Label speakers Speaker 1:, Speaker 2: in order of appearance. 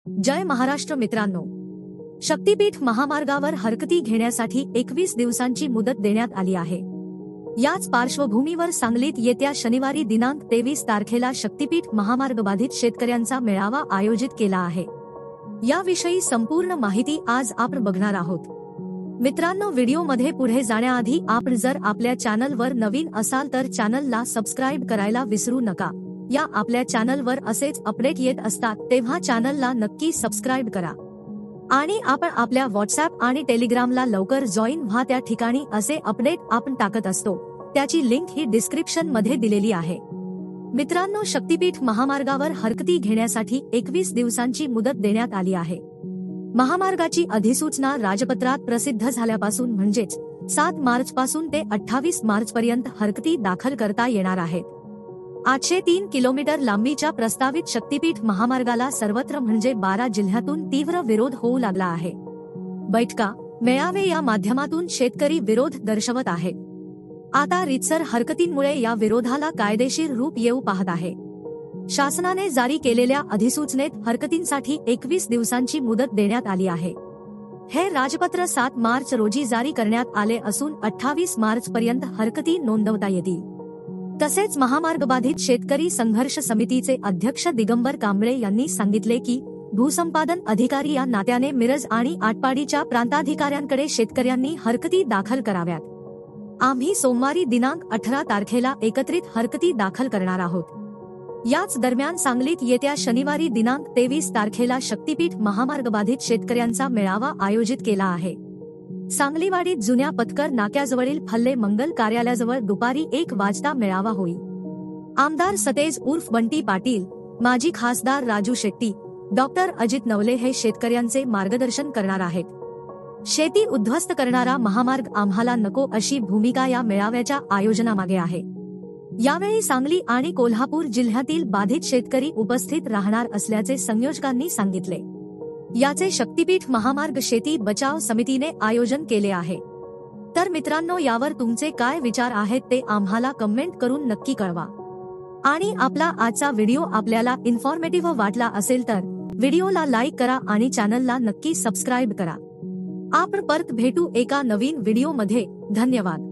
Speaker 1: जय महाराष्ट्र मित्रांनो, शक्तीपीठ महामार्गावर हरकती घेण्यासाठी 21 दिवसांची मुदत देण्यात आली आहे। याच पार्श्वभूमीवर सांगलीत येत्या शनिवारी दिनांक 23 तारखेला शक्तीपीठ महामार्ग बाधित शेतकऱ्यांचा मेळावा आयोजित केला आहे। याविषयी संपूर्ण माहिती आज आपण बघणार आहोत। मित्रांनो, व्हिडिओमध्ये पुढे जाण्याआधी आपण जर आपल्या चॅनलवर नवीन असाल तर चॅनलला सबस्क्राइब करायला विसरू नका। या आपल्या चॅनलवर असेच अपडेट येत असतात, तेव्हा चॅनलला नक्की सबस्क्राइब करा आणि आपण आपल्या व्हॉट्सअप आणि टेलिग्रामला लवकर जॉईन व्हा। त्या ठिकाणी असे अपडेट आपण टाकत असतो, त्याची लिंक ही डिस्क्रिप्शन मध्ये दिलेली आहे। मित्रांनो, शक्तीपीठ महामार्गावर हरकती घेण्यासाठी 21 दिवसांची मुदत देण्यात आली आहे। महामार्गाची अधिसूचना राजपत्रात प्रसिद्ध झाल्यापासून म्हणजेच 7 मार्च पासून ते 28 मार्च पर्यंत हरकती दाखल करता येणार आहेत। 803 किलोमीटर लांबीच्या प्रस्तावित शक्तीपीठ महामार्गाला सर्वत्र म्हणजे 12 जिल्ह्यातून तीव्र विरोध होऊ लागला आहे। बैठका, मेळावे या माध्यमातून शेतकरी विरोध दर्शवत आहेत। आता रीतसर हरकतींमुळे या विरोधाला कायदेशीर रूप येऊ पाहत आहे। शासनाने जारी केलेल्या अधिसूचनेत हरकतींसाठी 21 दिवसांची मुदत देण्यात आली आहे। हे राजपत्र 7 मार्च रोजी जारी करण्यात आले असून 28 मार्च पर्यंत हरकती नोंदवता येतील। तसेच महामार्ग बाधित शेतकरी संघर्ष समितीचे अध्यक्ष दिगंबर कांबळे यांनी सांगितले की भूसंपादन अधिकारी या नात्याने मिरज आणि आटपाडीच्या प्रांताधिकाऱ्यांकडे शेतकऱ्यांनी हरकती दाखल कराव्यात। आम्ही सोमवारी दिनांक 18 तारखेला एकत्रित हरकती दाखल करणार आहोत। याच दरम्यान सांगलीत येत्या शनिवारी दिनांक 23 तारखेला शक्तीपीठ महामार्ग बाधित शेतकऱ्यांचा मेळावा आयोजित केला आहे। सांगलीवाडीत जुन्या पथकर नाक्याजवळील फल्ले मंगल कार्यालयाजवळ दुपारी 1 वाजता मेळावा होईल। आमदार सतेज उर्फ बंटी पाटील, माजी खासदार राजू शेट्टी, डॉक्टर अजित नवले हे शेतकऱ्यांचे मार्गदर्शन करणार आहेत। शेती उद्ध्वस्त करणारा महामार्ग आम्हाला नको अशी भूमिका या मेळाव्याच्या आयोजनामागे आहे। यावेळी सांगली आणि कोल्हापूर जिल्ह्यातील बाधित शेतकरी उपस्थित राहणार असल्याचे संयोजकांनी सांगितले। याचे शक्तीपीठ महामार्ग शेती बचाव समितीने आयोजन केले आहे। तर मित्रांनो, यावर तुमचे काय विचार आहेत ते आम्हाला कमेंट करून नक्की कळवा। आणि आपला आजचा व्हिडिओ आपल्याला इन्फॉर्मेटिव्ह वाटला असेल तर व्हिडिओला लाईक करा आणि चॅनलला नक्की सबस्क्राइब करा। आपण परत भेटू एका नवीन व्हिडिओमध्ये। धन्यवाद।